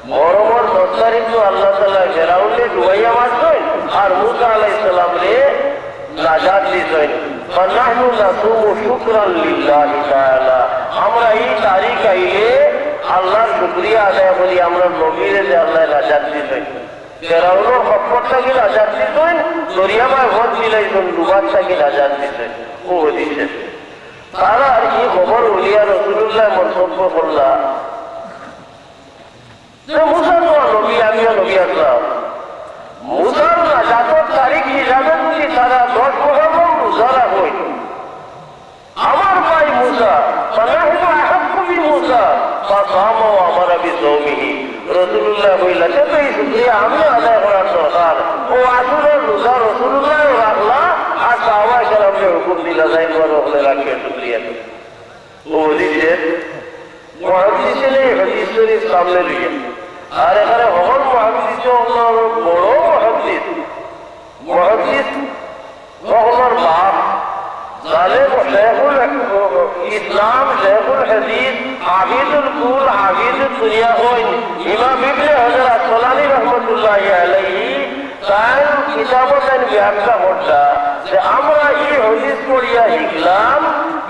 মরমর 10 তারিখ তো আল্লাহ তাআলা ফেরাউনকে ডুবাইয়া মারছেন আর মুসা আলাইহিস সালাম রে নাজাত দিছেন। ফানাহনু নাসুমু শুকরান লিল্লাহি তাআলা, আমরা এই তারিখ আইলে আল্লাহর শুকরিয়া আদায় করি আমরা নবীরে যে আল্লাহ নাজাত দিছেন। ফেরাউনের খপ্পর থাকি নাজাত দিছেন, দরিয়ামায় ভোট মিলাইছেন, ডুবার থাকি নাজাত দিছেন। ও দিছে তারা আর কি খবর উলিয়া রাসূলুল্লাহ মন্তব্য করলা যে মুসা তো নবী, আমিও নবী আসলাম। মুসার নাজাতের তারিখ হিসাবে যদি তারা 10 মুহররম রোজা রাখেন, আমার ভাই মুসা ফানাহনু আহাক্কু বিমুসা ফাসামু আমারা বিসাওমিহি, রাসূলুল্লাহ কইলা যে এই শুকরিয়া আমি আদায় করার দরকার। ও আসলে রোজা রাসূলুল্লাহ রাখলা আর সাহাবায়ে কেরামকে হুকুম দিলা যাই বড় হলে রাখবে শুকরিয়া। ও দিছে মুহাদ্দিস এই হাদিস শরীফ সামনে লিয়ে আর এখানে হল মুহাদ্দিস হল বড় মুহাদ্দিস, মুহাদ্দিস হল বাপ জালেম শেখুল ইসলাম, শেখুল হাদিস, হাফিজুল কুল, হাফিজুল দুনিয়া হই ইমাম ইবনে হাজার আসকালানী রাহমাতুল্লাহি আলাইহি তার কিতাবত ব্যাখ্যা করতা যে আমরা এই হাদিস পড়িয়া শিখলাম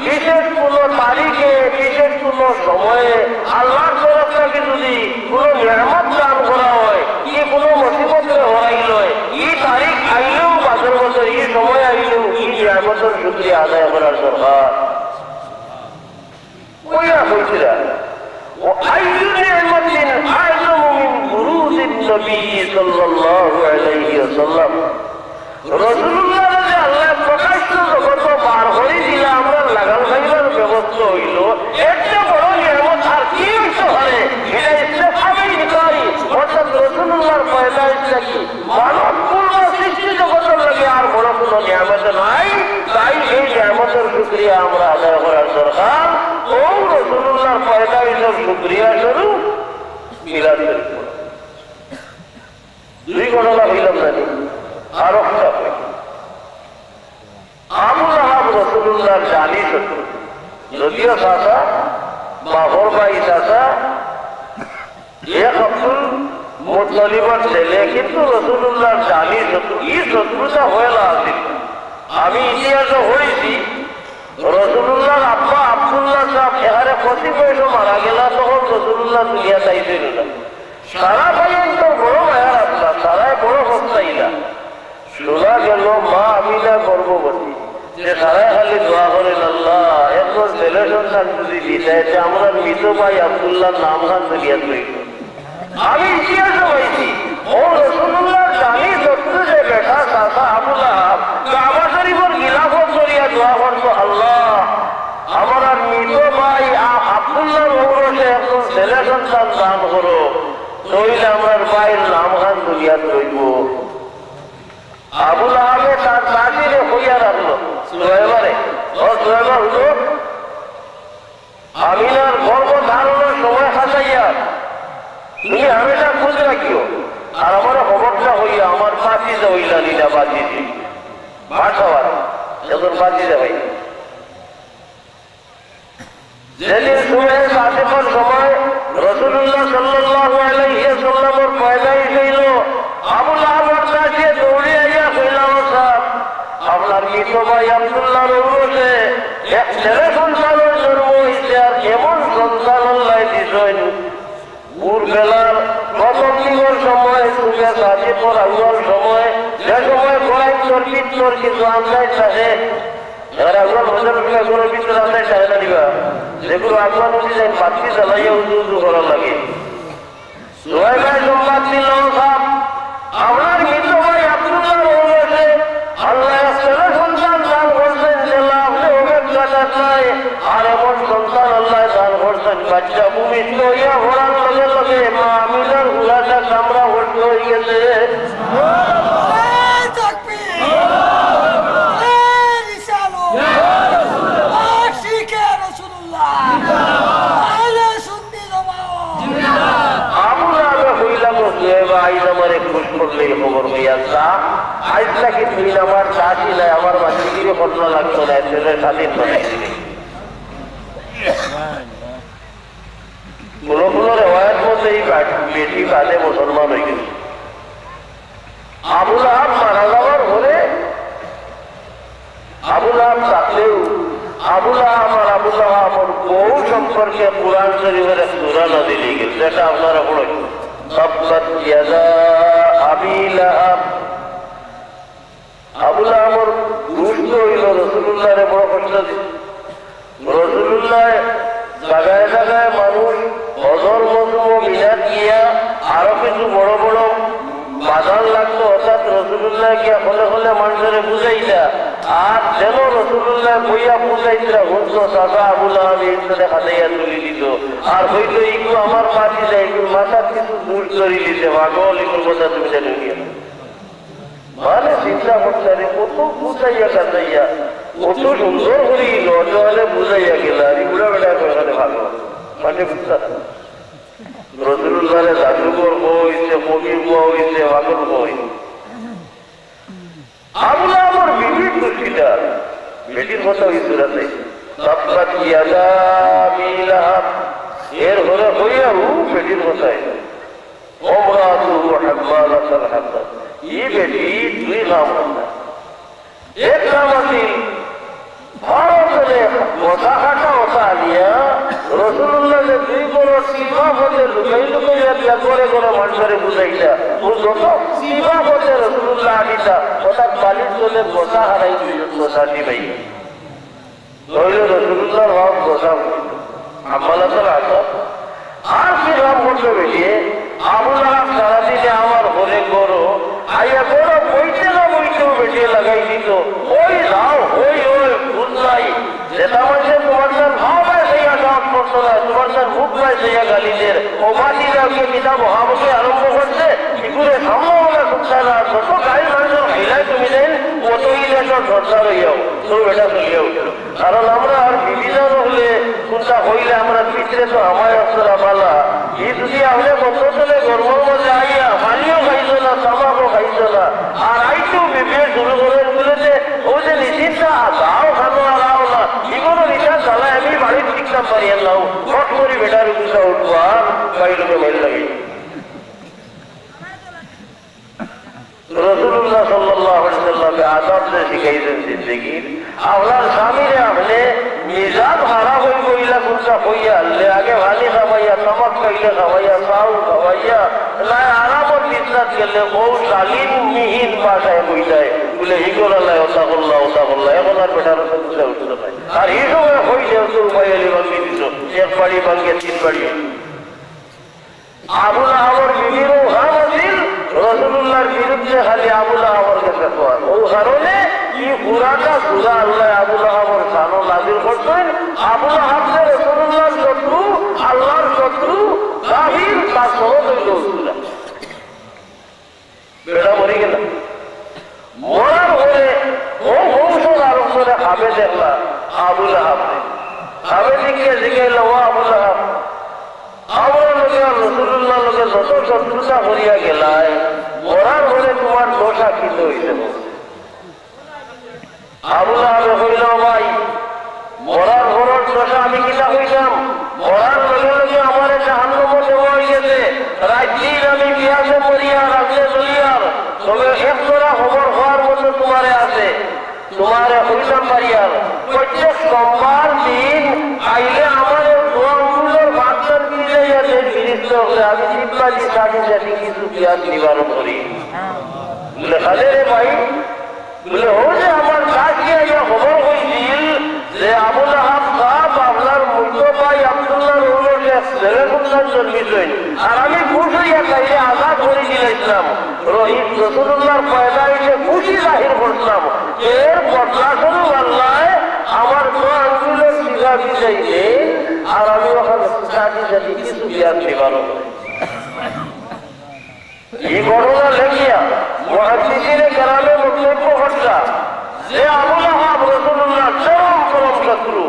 বিশেষ কোন তারিখে বিশেষ কোন সময়ে আল্লাহর তরফ থেকে যদি কোন নিয়ামত দান করা হয়, কি কোন মুসিবতে হরাইল হয়, এই তারিখ আইলেও বছর বছর এই সময় আইলেও এই নিয়ামতের শুকরিয়া আদায় করার দরকার। কইয়া কইছিলা ও আইয়ু নিয়ামাতিন আযমু মিন বুরুদিন নবী সাল্লাল্লাহু আলাইহি ওয়াসাল্লাম, রাসূলুল্লাহ যে আল্লাহ প্রকাশ্য জগৎ বার করে দিলা আমরা লাগাল খাইবার ব্যবস্থা হইল, একটা বড় নিয়ামত আর কি হইতে পারে? এটা ইসলামের ইনকারি অর্থাৎ রাসূলুল্লাহর পয়দাইশ লাগি মানব পূর্ণ সৃষ্টি জগতের লাগে আর বড় কোনো নিয়ামত নাই। তাই এই নিয়ামতের শুকরিয়া আমরা আদায় করার দরকার। ও রাসূলুল্লাহর পয়দাইশের শুকরিয়া স্বরূপ মিলাদ শরীফ পড়ো। 2 ঘটনা হইলাম জানি আর একটা আবু লাহাব রাসূলুল্লাহর জানি শত্রু, যদিও চাচা বাবর ভাই চাচা এক আব্দুল মুত্তালিবের ছেলে, কিন্তু রাসূলুল্লাহর জানি শত্রু। এই শত্রুতা হয়ে লাগছিল। আমি ইতিহাসে হয়েছি রাসূলুল্লাহর আব্বা আব্দুল্লাহ সাহেব এখানে 25 বছর মারা গেল, তখন রাসূলুল্লাহ দুনিয়া চাইছিল না। সারা ভাইয়ের তো বড় মায়ার আপনার সারাই বড় হস্তাইলা। শোনা গেল মা আমিনা গর্ভবতী, যে সারাই খালি দোয়া করেন আল্লাহ একজন ছেলে সন্তান যদি দিতে আমরা মৃত ভাই আব্দুল্লাহর নাম খান দুনিয়া তৈরি। আমি ইতিহাসে হয়েছি ও রাসূলুল্লাহ জানি শত্রু যে বেটা চাচা আবু লাহাব কাবা শরীফের গিলাফত করিয়া দোয়া করতো, আল্লাহ আমার আর মৃত ভাই আব্দুল্লাহর ঔরসে একজন ছেলে সন্তান দান করো, নইলে আমার ভাইয়ের নাম খান দুনিয়া তৈব। আবু লাহাবে তার চাচিরে হইয়া রাখলো সুহাইবারে। ও সুহাইবা হলো আমিনার গর্ভ ধারণের সময় খাসাইয়া তুমি হামেশা খোঁজ রাখিও আর আমার খবরটা হইয়া আমার বাঁচিতে হইলা নিনা বাঁচিতে ভাট হওয়ার যখন বাঁচিতে হই যেদিন সুমের সাথের সময় রাসূলুল্লাহ সাল্লাল্লাহু আলাইহি ওয়াসাল্লামের পয়দাইশ হইল, আবু লাহাবের কাছে দৌড়ে আইয়া কইলাম সাহেব আপনার মৃত ভাই আব্দুল্লাহর ঔরসে এক ছেলে সন্তানের জন্ম হইছে, আর এমন সন্তান আল্লাহ দিছেন ভোর বেলার প্রথম দিনের সময় সুবে সাথে পড়াবার সময়, যে সময় কয়েক তর্কিত কিছু আমদাই থাকে এবার আপনার মজার কোনো ভিতরে আমদাই থাকে না দিবা, যেগুলো আপনার উঠে যায় পাত্রি চালাইয়া উঁচু উঁচু করা লাগে। সুহাইবা সংবাদ দিল সাহেব আপনার মৃত ভাই আব্দুল্লাহর ঔরসে আল্লাহ ছেলে সন্তান দান করছেন, জেলা আপনি অভিজ্ঞতা নাই, আর এমন সন্তান আল্লাহ দান করছেন বাচ্চা ভূমিষ্ঠ হইয়া ভরার লগে লগে মা আমিনার ঘোড়াটা কামড়া ভর্তি হয়ে গেছে। খবর হইয়া যা আজ নাকি তুই আমার চাষি নাই, আমার বাচ্চাগিরি ঘটনা লাগতো না, ছেলের স্বাধীন কোন কোন রেওয়ায়ত এই বেটি বাদে মুসলমান হয়ে গেল। আবুল আহাব মারা যাওয়ার পরে আবুল আহাব থাকলেও আবুল আহাব আর আবুল আহাবর বহু সম্পর্কে কুরআন শরীফের এক সূরা নাযিল হয়ে গেল, যেটা আপনারা পড়েন, তাব্বাত ইয়াদা আবি লাহাব। আবুল আহাবর দুষ্ট হইল, রাসূলুল্লাহরে বড় কষ্ট দিল। রাসূলুল্লাহ জায়গায় জায়গায় মানুষ হজর মজুম মিলাদ গিয়া আরো কিছু বড় বড় বাজার লাগতো, অর্থাৎ রাসূলুল্লাহ গিয়া হলে হলে মানুষের বুঝাইতা, আর যেন রাসূলুল্লাহ বইয়া বুঝাইতা হতো দাদা আবুল আহাব এইখানে খাটাইয়া তুলি দিত, আর হইতো এইগুলো আমার মাটি যায়, এগুলো মাথার কিছু দূর করে দিতে পাগল, এগুলোর কথা তুমি জানো গিয়া মানে চিন্তা করতে কত বুঝাইয়া কাটাইয়া কত সুন্দর করি নজরে বুঝাইয়া গেল, আর এগুলো বেড়া করে ভালো মানে বুঝতে রাসূলুল্লাহরে জাদুঘর হইছে, কবির হইছে, পাগল হই। আবুল আহাব বিবির দুঃখিতা বেটির কথা ওই সূরাতে তাব্বাত ইয়াদা আবি লাহাব, এর ঘরে হইয়াও বেটির কথাই ওমরাতুহু হাম্মালাতাল হাতাব। এই বেটি দুই কাম করতা, এক কাম আছিল ভারতের কথা কাটা ওটা আনিয়া রাসূলুল্লাহ যে দুই বড় সীমা হতে লুকাই লুকাইয়া করে করে মানুষের বুঝাইতা, যত সীমা হতে রাসূলুল্লাহ আনিতা হঠাৎ বালির চলে গোসা হারাই গোসা দিবাই নইল রাসূলুল্লাহর ভাব গোসা হাম্মালাতাল হাতাব। আর কি কাম করতে বেরিয়ে আবুল আহাব সারাদিনে আমার ঘরে গরো আইয়া গরো বইতে না বইতেও বেটিয়ে লাগাই দিত, ওই যাও ওই ওই বুঝলাই যেটা বলছে তোমার তার ভাব হয় সেইয়া সব করতো না, তোমার তার মুখ হয় সেইয়া গালিদের ও মাটিরাকে পিতা মহাবকে আরম্ভ করছে শিখুরে সম্ভাবনা শুনছায় না, যত গাড়ি মানুষের হাইলাই তুমি দেন কতই লেখর ধরতা রইয়াও তোর বেটা চলিয়া উঠল। কারণ আমরা আর বিভিন্ন হলে কোনটা হইলে আমরা পিতরে তো আমায় অস্তরা পালা, এই যদি আপনি কত চলে গর্বর মধ্যে আইয়া পানিও খাইছো না, তামাকও খাইছো না, আর আইতেও বিবেক শুরু করেন বলেছে ও যে নিশ্চিন্তা তাও খানো আর আও না, এগুলো নিশা চালায় আমি বাড়ির ঠিকঠাক পারিয়ে নাও হট করি বেটার উঠা উঠবো আর বাইরে মাইল লাগে। রাসূলুল্লাহ সাল্লাল্লাহু আলাইহি ওয়াসাল্লামকে আদব যে শিখাইছেন জিন্দেগির, আপনার স্বামীরে আপনি মিজাজ হারা হই কইলা কোনটা হইয়া আনলে আগে ভালি খাওয়াইয়া, নমক খাইলে খাওয়াইয়া, চাউল খাওয়াইয়া নাই আরামত বিছনাত গেলে বউ শালীন মিহিন ভাষায় কইতায় বলে হিগোরালাই ওটা করলা ওটা করলা, এখন আর বেটার বুঝে উঠতে পারে। আর এই সময় হইলে তোর উপায়ালি ভাঙ্গি দিত, এক বাড়ি ভাঙ্গে তিন বাড়ি। আবুল আহাবর বিবিরও হাম আছিল রাসূলুল্লাহর বিরুদ্ধে খালি আবুল আহাবর কাছে কোয়া, ও কারণে কি পুরাটা সূরা আল্লাহ আবুল আহাবর শানও নাযিল করতেন। আবুল আহাব যে রাসূলুল্লাহর শত্রু, আল্লাহর শত্রু, কাফির, তা সহজ হইল সূরা বেটা মরে গেল। মরার পরে ও বংশের আরম্ভরে খাবে দেখলা আবুল আহাব খাবে দিকে জিজ্ঞাইল, ও আবুল আহাব আমার লোকে রাসূলুল্লাহ লোকে যত শত্রুতা করিয়া গেলায় মরার পরে তোমার দোষা কিত হইতে। আবুল আহাব কইল, ভাই মরার পরের দোষা আমি কিনা হইলাম, মরার লগে লগে আমার জাহান্নামে দেওয়া হইয়াছে, রাত্রির আমি পিয়াসে মরিয়া রাত্রে চলিয়ার, তবে এক জোড়া খবর হওয়ার মতো তোমারে আছে, তোমারে হইলাম পারিয়ার প্রত্যেক সোমবার দিন আইলে আমার দোয়াগুলোর বাচ্চার মিলাইয়াছে ফিরিস্ত হলে আমি চিন্তাজি সাথে সাথে কিছু পিয়াস নিবারণ করি। বলে খালে রে ভাই, বলে ও যে আমার কাছে আইয়া খবর হয়েছিল যে আবুল আহাব সাহেব আপনার মূল্য ভাই আব্দুল্লাহর উল্লেখে ছেলে সন্তান জন্মিছেন, আর আমি খুশ হইয়া চাইলে আজাদ করে দিলাম, রহিত রাসূলুল্লাহর পয়দা হইলে খুশি জাহির করতাম, এর বদলা শুরু আল্লাহ আমার আঙ্গুলের দিঘা দিতে, আর আমি ওখানে সাথে সাথে কিছু বিয়ার নিবারণ করি। এই ঘটনা লেখিয়া মুহাদ্দিসিনে কেরামে বক্তব্য ঘটলা যে আবুল আহাব রাসূলুল্লাহ চরম চরম শত্রু,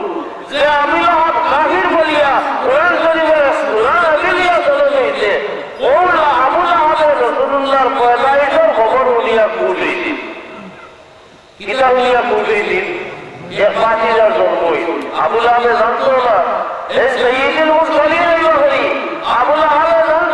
যে আবুল আহাব কাফির বলিয়া কোরআন শরীফের সূরা নাযিলিয়া চলে গেছে, ওরা আবুল আহাবের রাসূলুল্লাহর পয়দাইশের খবর উনিয়া পৌঁছে দিন, কিতা উনিয়া পৌঁছে দিন যে ফাতিহার জন্মই আবুল আহাবে জানতো না, এই সাইয়্যিদুল মুরসালিন আবুল আহাবে জানতো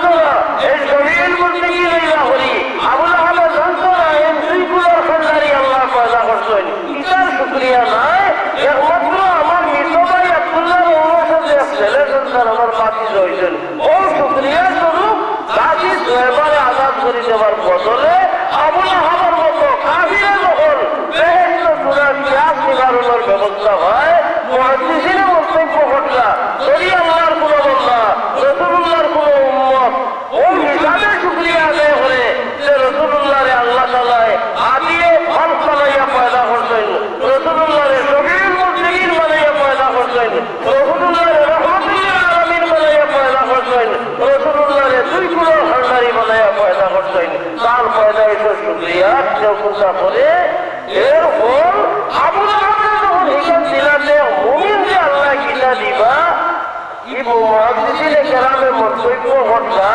রাখছেন তার পয়দা এসে শুক্রিয়া চিন্তা করে এর ফল আবু জাহেল যখন হিসাব দিলাম যে মুমিন যে আল্লাহ কিনা দিবা কি মুহাদ্দিসিনে কেরামে মন্তব্য ঘটনা